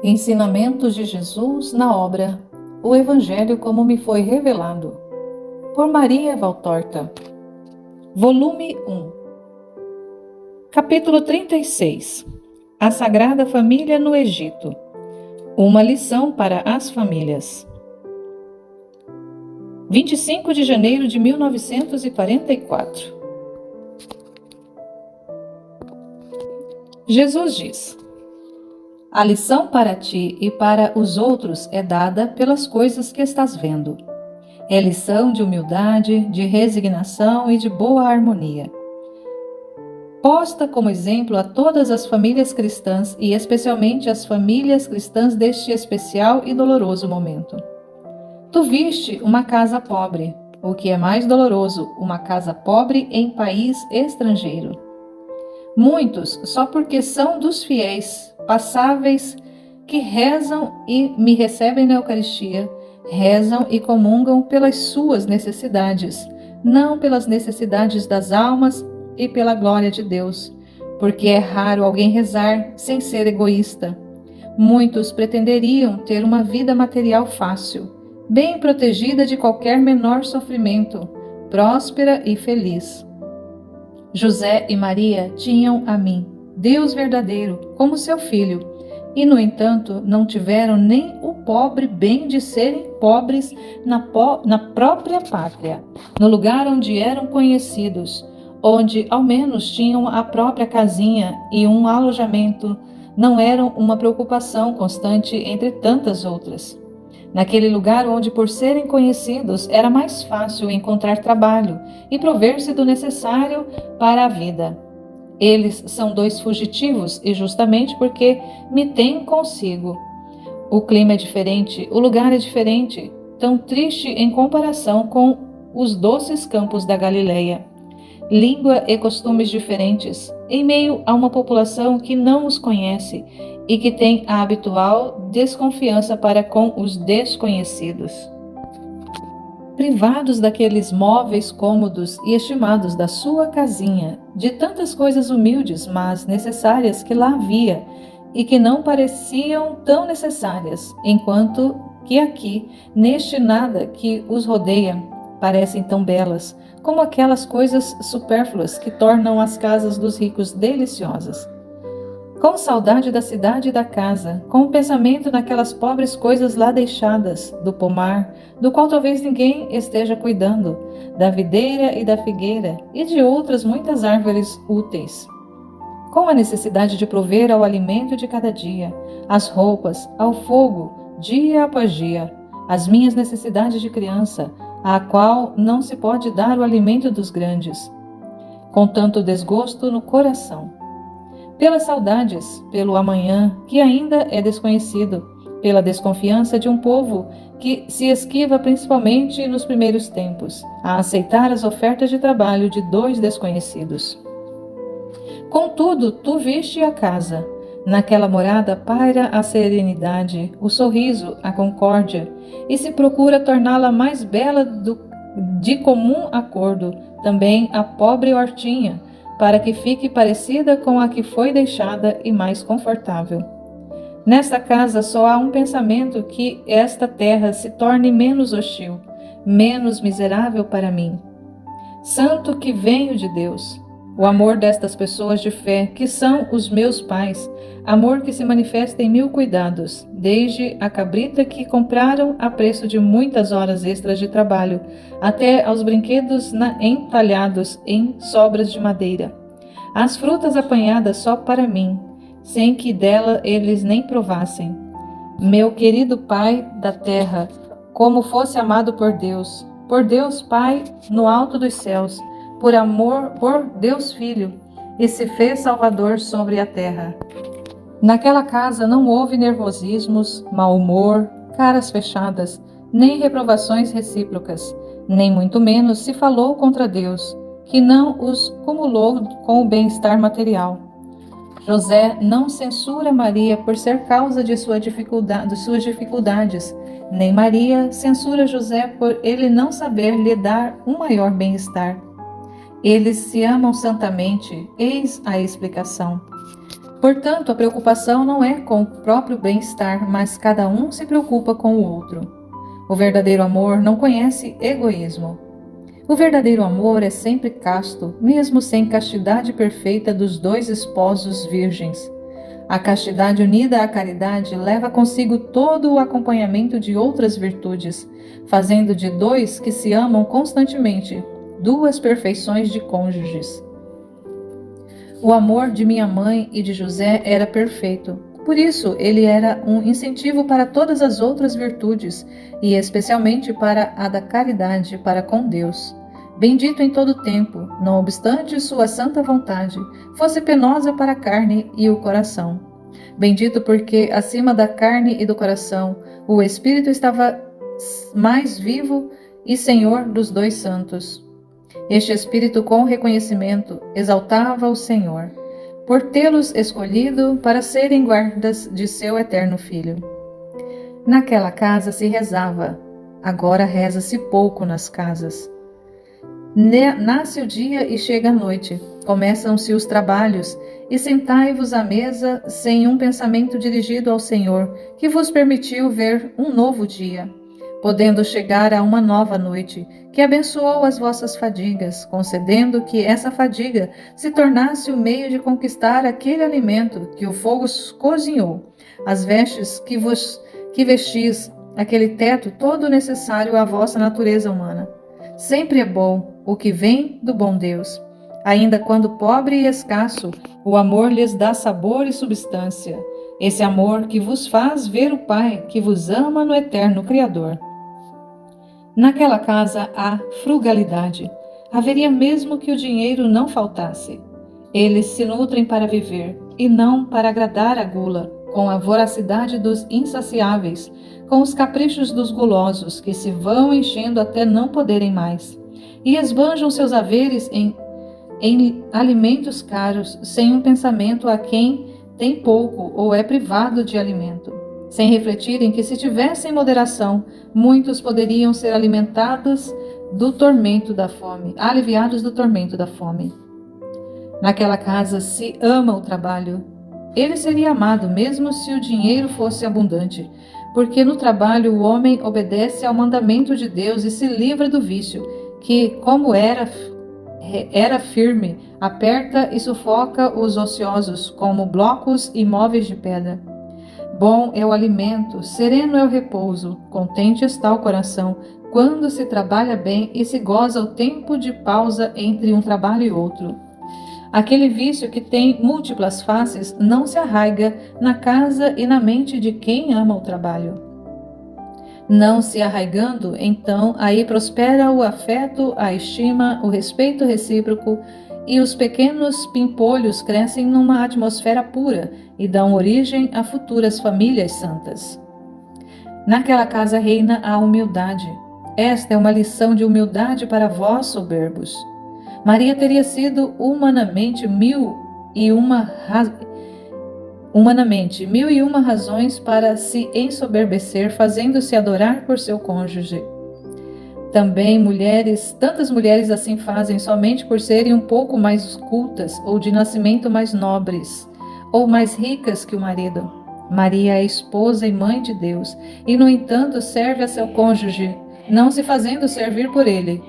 Ensinamentos de Jesus na obra O Evangelho como me foi revelado, por Maria Valtorta. Volume 1. Capítulo 36. A Sagrada Família no Egito. Uma lição para as famílias. 25 de janeiro de 1944. Jesus diz: a lição para ti e para os outros é dada pelas coisas que estás vendo. É lição de humildade, de resignação e de boa harmonia. Posta como exemplo a todas as famílias cristãs e especialmente as famílias cristãs deste especial e doloroso momento. Tu viste uma casa pobre, o que é mais doloroso, uma casa pobre em país estrangeiro. Muitos, só porque são dos fiéis, passáveis, que rezam e me recebem na Eucaristia, rezam e comungam pelas suas necessidades, não pelas necessidades das almas e pela glória de Deus, porque é raro alguém rezar sem ser egoísta. Muitos pretenderiam ter uma vida material fácil, bem protegida de qualquer menor sofrimento, próspera e feliz. José e Maria tinham a mim, Deus verdadeiro, como seu filho, e, no entanto, não tiveram nem o pobre bem de serem pobres na própria pátria, no lugar onde eram conhecidos, onde ao menos tinham a própria casinha e um alojamento, não eram uma preocupação constante entre tantas outras. Naquele lugar onde, por serem conhecidos, era mais fácil encontrar trabalho e prover-se do necessário para a vida. Eles são dois fugitivos e justamente porque me têm consigo. O clima é diferente, o lugar é diferente, tão triste em comparação com os doces campos da Galileia. Língua e costumes diferentes, em meio a uma população que não os conhece e que tem a habitual desconfiança para com os desconhecidos. Privados daqueles móveis cômodos e estimados da sua casinha, de tantas coisas humildes, mas necessárias que lá havia e que não pareciam tão necessárias, enquanto que aqui, neste nada que os rodeia, parecem tão belas, como aquelas coisas supérfluas que tornam as casas dos ricos deliciosas. Com saudade da cidade e da casa, com o pensamento naquelas pobres coisas lá deixadas, do pomar, do qual talvez ninguém esteja cuidando, da videira e da figueira e de outras muitas árvores úteis. Com a necessidade de prover ao alimento de cada dia, às roupas, ao fogo, dia após dia, as minhas necessidades de criança, à qual não se pode dar o alimento dos grandes, com tanto desgosto no coração. Pelas saudades, pelo amanhã, que ainda é desconhecido, pela desconfiança de um povo que se esquiva principalmente nos primeiros tempos, a aceitar as ofertas de trabalho de dois desconhecidos. Contudo, tu viste a casa. Naquela morada paira a serenidade, o sorriso, a concórdia, e se procura torná-la mais bela de comum acordo, também a pobre hortinha, para que fique parecida com a que foi deixada e mais confortável. Nesta casa só há um pensamento: que esta terra se torne menos hostil, menos miserável para mim. Santo que venho de Deus, o amor destas pessoas de fé, que são os meus pais, amor que se manifesta em mil cuidados, desde a cabrita que compraram a preço de muitas horas extras de trabalho, até aos brinquedos entalhados em sobras de madeira. As frutas apanhadas só para mim, sem que dela eles nem provassem. Meu querido Pai da terra, como fosse amado por Deus Pai no alto dos céus, por Deus Filho, e se fez Salvador sobre a terra. Naquela casa não houve nervosismos, mau humor, caras fechadas, nem reprovações recíprocas, nem muito menos se falou contra Deus, que não os cumulou com o bem-estar material. José não censura Maria por ser causa de suas dificuldades, nem Maria censura José por ele não saber lhe dar um maior bem-estar. Eles se amam santamente, eis a explicação. Portanto, a preocupação não é com o próprio bem-estar, mas cada um se preocupa com o outro. O verdadeiro amor não conhece egoísmo. O verdadeiro amor é sempre casto, mesmo sem castidade perfeita dos dois esposos virgens. A castidade unida à caridade leva consigo todo o acompanhamento de outras virtudes, fazendo de dois que se amam constantemente duas perfeições de cônjuges. O amor de minha mãe e de José era perfeito. Por isso, ele era um incentivo para todas as outras virtudes, e especialmente para a da caridade para com Deus. Bendito em todo tempo, não obstante sua santa vontade fosse penosa para a carne e o coração. Bendito porque, acima da carne e do coração, o Espírito estava mais vivo e Senhor dos dois santos. Este Espírito, com reconhecimento, exaltava o Senhor, por tê-los escolhido para serem guardas de seu eterno Filho. Naquela casa se rezava, agora reza-se pouco nas casas. Nasce o dia e chega a noite, começam-se os trabalhos, e sentai-vos à mesa sem um pensamento dirigido ao Senhor, que vos permitiu ver um novo dia, podendo chegar a uma nova noite, que abençoou as vossas fadigas, concedendo que essa fadiga se tornasse o meio de conquistar aquele alimento que o fogo cozinhou, as vestes que vestis, aquele teto todo necessário à vossa natureza humana. Sempre é bom o que vem do bom Deus. Ainda quando pobre e escasso, o amor lhes dá sabor e substância. Esse amor que vos faz ver o Pai, que vos ama no eterno Criador. Naquela casa há frugalidade. Haveria mesmo que o dinheiro não faltasse. Eles se nutrem para viver, e não para agradar a gula, com a voracidade dos insaciáveis, com os caprichos dos gulosos, que se vão enchendo até não poderem mais, e esbanjam seus haveres em alimentos caros, sem um pensamento a quem tem pouco ou é privado de alimento, sem refletirem que, se tivessem moderação, muitos poderiam ser aliviados do tormento da fome. Naquela casa se ama o trabalho. Ele seria amado mesmo se o dinheiro fosse abundante, porque no trabalho o homem obedece ao mandamento de Deus e se livra do vício, que, como era firme, aperta e sufoca os ociosos como blocos e móveis de pedra. Bom é o alimento, sereno é o repouso, contente está o coração, quando se trabalha bem e se goza o tempo de pausa entre um trabalho e outro. Aquele vício que tem múltiplas faces não se arraiga na casa e na mente de quem ama o trabalho. Não se arraigando, então, aí prospera o afeto, a estima, o respeito recíproco, e os pequenos pimpolhos crescem numa atmosfera pura e dão origem a futuras famílias santas. Naquela casa reina a humildade. Esta é uma lição de humildade para vós, soberbos. Maria teria sido humanamente mil e uma razões para se ensoberbecer, fazendo-se adorar por seu cônjuge. Também tantas mulheres assim fazem somente por serem um pouco mais cultas, ou de nascimento mais nobres, ou mais ricas que o marido. Maria é esposa e mãe de Deus, e no entanto serve a seu cônjuge, não se fazendo servir por ele.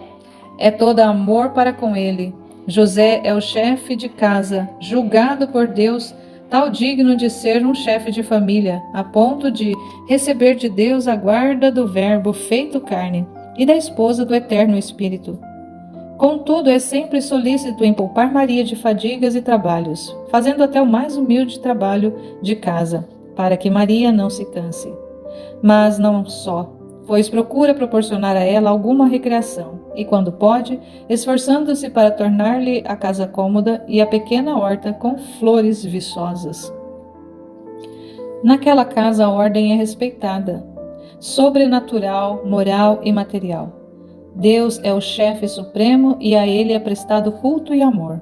É toda amor para com ele. José é o chefe de casa, julgado por Deus, tal digno de ser um chefe de família, a ponto de receber de Deus a guarda do Verbo feito carne e da esposa do Eterno Espírito. Contudo, é sempre solícito em poupar Maria de fadigas e trabalhos, fazendo até o mais humilde trabalho de casa, para que Maria não se canse. Mas não só, pois procura proporcionar a ela alguma recreação, e quando pode, esforçando-se para tornar-lhe a casa cômoda e a pequena horta com flores viçosas. Naquela casa a ordem é respeitada, sobrenatural, moral e material. Deus é o chefe supremo e a ele é prestado culto e amor.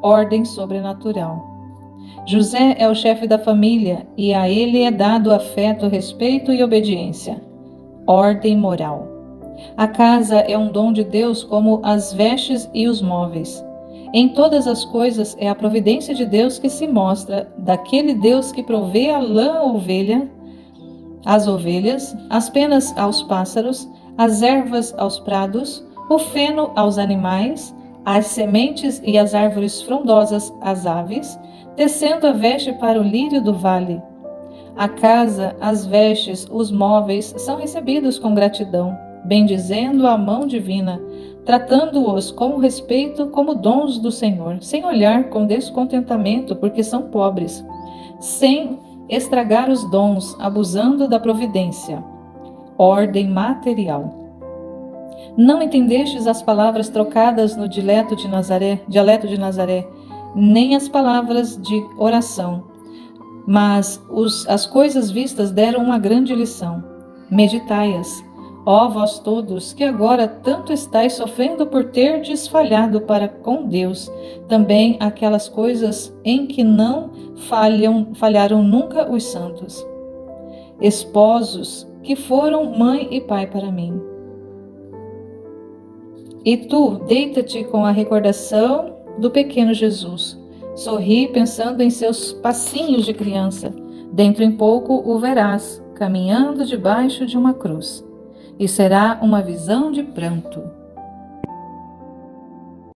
Ordem sobrenatural. José é o chefe da família e a ele é dado afeto, respeito e obediência. Ordem moral. A casa é um dom de Deus como as vestes e os móveis. Em todas as coisas é a providência de Deus que se mostra, daquele Deus que provê a lã à ovelha, às ovelhas, as penas aos pássaros, as ervas aos prados, o feno aos animais, as sementes e as árvores frondosas às aves, tecendo a veste para o lírio do vale. A casa, as vestes, os móveis são recebidos com gratidão, bendizendo a mão divina, tratando-os com respeito como dons do Senhor, sem olhar com descontentamento porque são pobres, sem estragar os dons, abusando da providência. Ordem material. Não entendestes as palavras trocadas no dialeto de Nazaré, nem as palavras de oração, mas as coisas vistas deram uma grande lição. Meditai-as, ó vós todos, que agora tanto estáis sofrendo por terdes falhado para com Deus, também aquelas coisas em que não falharam nunca os santos, esposos que foram mãe e pai para mim. E tu, deita-te com a recordação do pequeno Jesus. Sorri pensando em seus passinhos de criança. Dentro em pouco o verás, caminhando debaixo de uma cruz. E será uma visão de pranto.